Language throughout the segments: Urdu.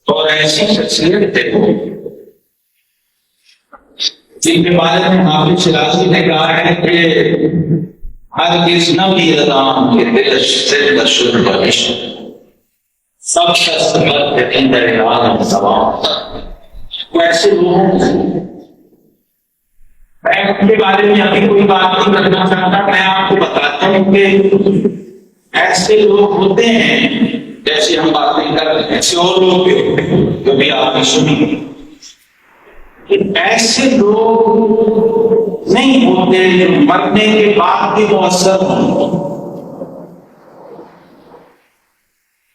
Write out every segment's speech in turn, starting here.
اور ایسی شخصیت دیکھو جن کے بارے میں حافظ شیرازی نے کہا ہے کہ ہرگز نہ بھی ادام کے دل سے تشر بخش سب کا سبب اندر عالم سوام ایسے لوگ میں ان کے بارے میں ابھی کوئی بات نہیں کرنا چاہتا. میں آپ کو بتاتا ہوں کہ ایسے لوگ ہوتے ہیں جیسے ہم باتیں کر رہے ہیں, ایسے اور لوگ بھی ہوتے ہیں جو بھی آپ نے سنی. ایسے لوگ نہیں ہوتے جو مرنے کے بعد بھی مؤثر ہوں.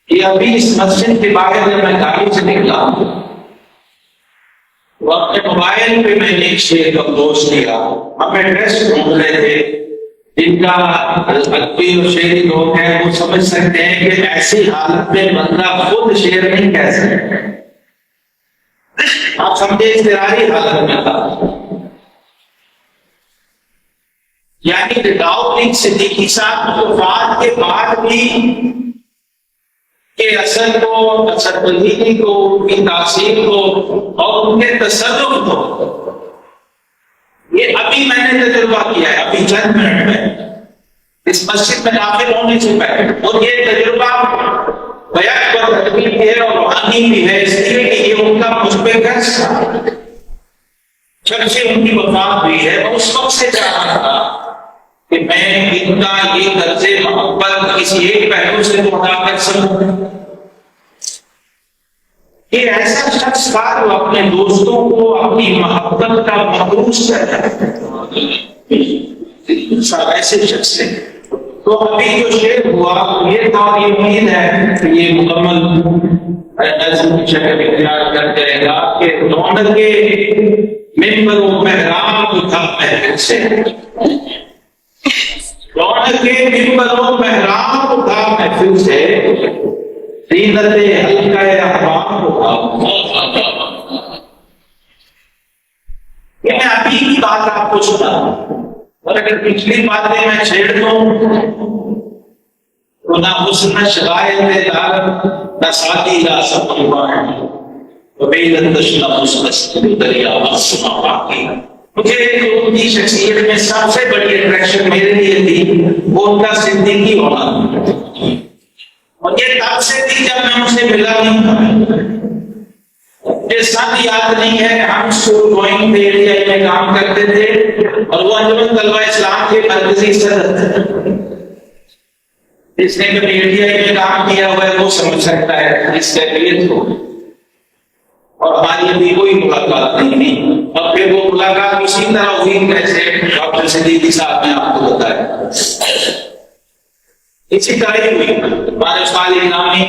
یہ ابھی اس مسجد کے باہر جب میں گاڑی سے نکلا تو اپنے موبائل پہ میں نے ایک شعر کا دوست لیا. ہم ایڈریس ڈھونڈ رہے تھے جن کا ادبی اور شعری لوگ ہیں وہ سمجھ سکتے ہیں کہ ایسی حالت میں بندہ خود شعر نہیں کہہ سکتا. آپ سمجھے اضطراری حالت میں تھا. یعنی رداؤدین صدیقی صاحب کی وفات کے بعد بھی کہ اثر کو, اثر بندی کو, ان کی تاثیر کو اور ان کے تصرف کو یہ ابھی میں نے تجربہ کیا ہے, ابھی چند منٹ میں اس مسجد میں داخل ہونے سے پہلے. اور یہ تجربہ بیک پر تدبیر ہے اور روحانی بھی ہے, اس لیے کہ یہ ان کا مجھ پہ گرس تھا جب سے ان کی وفات ہوئی ہے. میں اس وقت سے چاہ رہا تھا کہ میں ان کا یہ درجے محبت کسی ایک پہلو سے تو ادا کر سکوں. یہ ایسا شخص تھا جو اپنے دوستوں کو اپنی محبت کا مخلوص کرتا ہے. ایسے شخص سے تو ابھی جو شعر ہوا یہ تھا, یہ امید ہے کہ یہ مکمل نظم کی شکل اختیار کر جائے گا کہ رونق کے ممبر و محراب تھا محفل سے, رونق کے ممبر و محراب تھا محفل سے, زینت حلقہ احباب تھا. یہ میں ابھی کی بات آپ کو سنا اور اگر پچھلی باتیں میں چھیڑ دوں تو نہ حسن شغائل دار نہ ساتھی نہ سبان دریا سنا باقی. مجھے ان کی شخصیت میں سب سے بڑی اٹریکشن میرے لیے تھی وہ ان کا زندگی ہونا, اور یہ تب سے تھی جب میں ان سے ملا نہیں تھا. یہ سب یاد نہیں ہے کہ ہم اسکول گوئنگ تھے میں کام کرتے تھے اور وہ انجمن طلبہ اسلام کے مرکزی صدر تھے. جس نے کبھی انڈیا میں کام کیا ہوا ہے وہ سمجھ سکتا ہے اس کیفیت کو. اور ہماری ابھی کوئی ملاقات نہیں تھی, اور پھر وہ ملاقات اسی طرح ہوئی جیسے ڈاکٹر صدیقی صاحب نے آپ کو بتایا. اسی طرح ہی ہوئی ہمارے استاد انعامی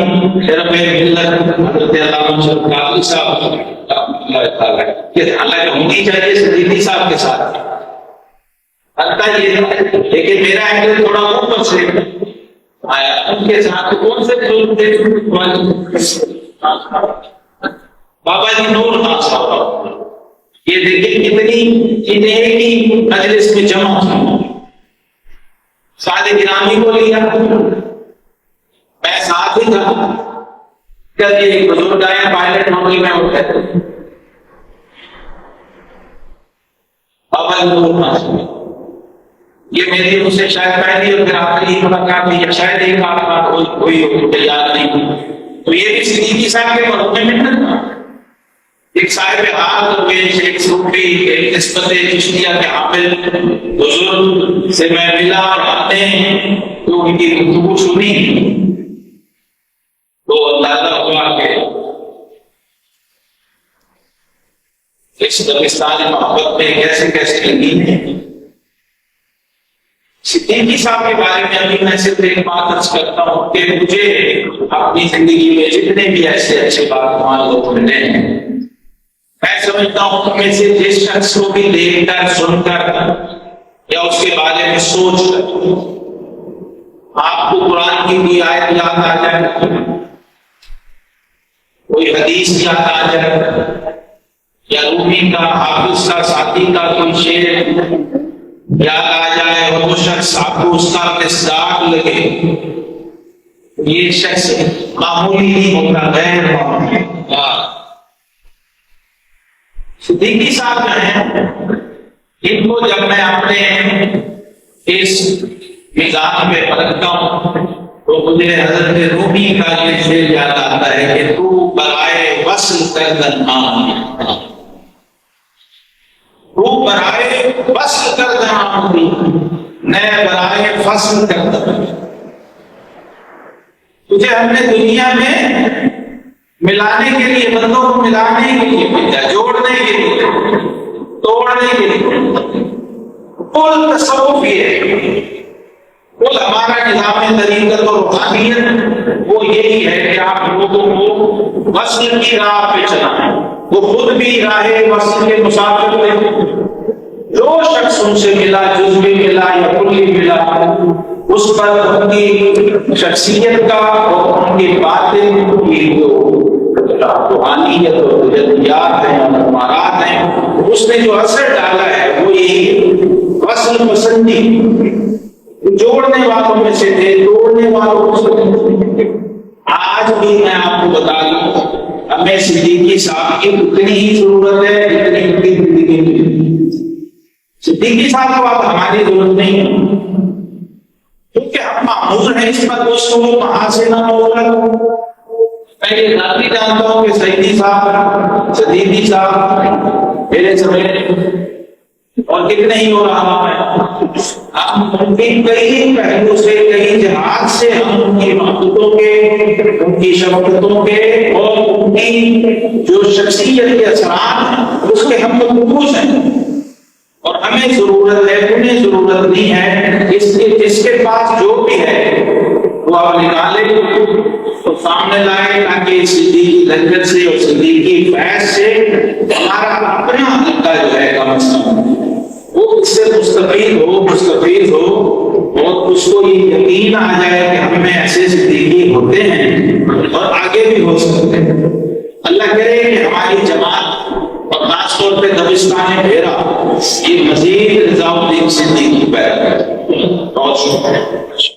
شرف ملت حضرت علامہ شرف قادری صاحب کہ حالانکہ ہونی چاہیے صدیقی صاحب کے ساتھ. حتیٰ یہ لیکن میرا اینگل تھوڑا اوپر سے آیا ان کے ساتھ. کون سے لوگ تھے؟ بابا جی نور خان صاحب. یہ دیکھیں کتنی انہیں ایک ہی مجلس میں جمع کی. سادے گرامی کو لیا, میں ساتھ ہی تھا. کل ایک بزرگ آیا پائلٹ نوکری میں ہوتے تھے بابا جی نور خان صاحب. یہ میری ان سے شاید پہلی اور پھر آخری ملاقات تھی, شاید ایک بات کوئی یاد نہیں. تو یہ بھی صدیقی صاحب کے مرحوم میں محنت تھا. ایک صاحب حال ایک صوفی ایک نسبت چشتیہ کے حامل بزرگ سے میں ملا اور آتے ہیں تو ان کی گفتگو سنی تو اندازہ ہوا کہ اس دبستانی محبت میں کیسے کیسے لگی ہے. صدیقی صاحب کے بارے میں ابھی میں صرف ایک بات عرض کرتا ہوں کہ مجھے اپنی زندگی میں جتنے بھی ایسے اچھے باتمان لوگ ملے ہیں میں سمجھتا ہوں کہ سے جس شخص کو بھی دیکھ کر سن کر یا اس کے بارے میں سوچ کر آپ کو قرآن کی کوئی آیت یاد آ جائے, کوئی حدیث یاد آ جائے, یا رومی کا حافظ کا ساتھی کا کوئی شعر یاد آ جائے اور وہ شخص آپ کو اس کا مصداق لگے، یہ شخص معمولی نہیں ہوتا، غیر معمولی۔ صدیقی صاحب جو ہیں، ان کو جب میں اپنے اس مزاج میں پرکھتا ہوں تو مجھے حضرت رومی کا یہ شعر یاد آتا ہے کہ تو برائے وصل کردن آمدی، تو برائے وصل کردن آمدی، نئے برائے فصل کردن۔ تجھے ہم نے دنیا میں ملانے کے لیے، بندوں کو ملانے کے لیے بھیجا، جوڑنے کے لیے، توڑنے کے لیے۔ کل تصوف یہ ہے، کل ہمارا نظام طریقت اور روحانیت وہ یہی ہے کہ آپ لوگوں کو وصل کی راہ پہ چلائیں، وہ خود بھی راہ وصل کے مسافر ہوئے۔ جو شخص ان سے ملا، جزوی ملا یا کلی ملا، اس پر ان کی شخصیت کا اور ان کی باطن کی جو روحانیت اور جذبات ہیں، امارات ہیں، اس نے جو اثر ڈالا ہے وہ یہی وصل پسندی، جوڑنے والوں میں سے تھے، توڑنے والوں میں سے تھے۔ آج بھی میں آپ کو بتا دوں، ہمیں صدیقی صاحب کی اتنی ہی ضرورت ہے جتنی ان کی زندگی میں۔ صدیقی صاحب کو اب ہماری ضرورت نہیں ہے، کیونکہ ہم معمول ہیں اس پر دوستوں کو کہاں سے نہ ہوگا۔ میں یہ ذاتی جانتا ہوں کہ سیدی صاحب، صدیقی صاحب میرے سمجھ اور کتنے ہی ہو رہا ہے، ہم ان کی کئی پہلو سے، کئی جہات سے ہم ان کی محبتوں کے، ان کی شفقتوں کے اور ان کی جو شخصیت کے اثرات ہیں اس کے ہم محفوظ ہیں، اور ہمیں ضرورت ہے، انہیں ضرورت نہیں ہے۔ جس کے پاس جو بھی ہے وہ آپ نکالے تو سامنے لائے، تاکہ صدیقی لنگر سے اور صدیقی فیض سے ہمارا اپنا حلقہ جو ہے کم از کم وہ اس سے مستفید ہو اور اس کو یہ یقین آ جائے کہ ہم میں ایسے صدیقی ہوتے ہیں اور آگے بھی ہو سکتے ہیں۔ اللہ کرے کہ ہماری جماعت اور خاص طور پہ دبستان بھیرا یہ مزید رضا الدین صدیقی پیدا کرے۔ بہت شکریہ۔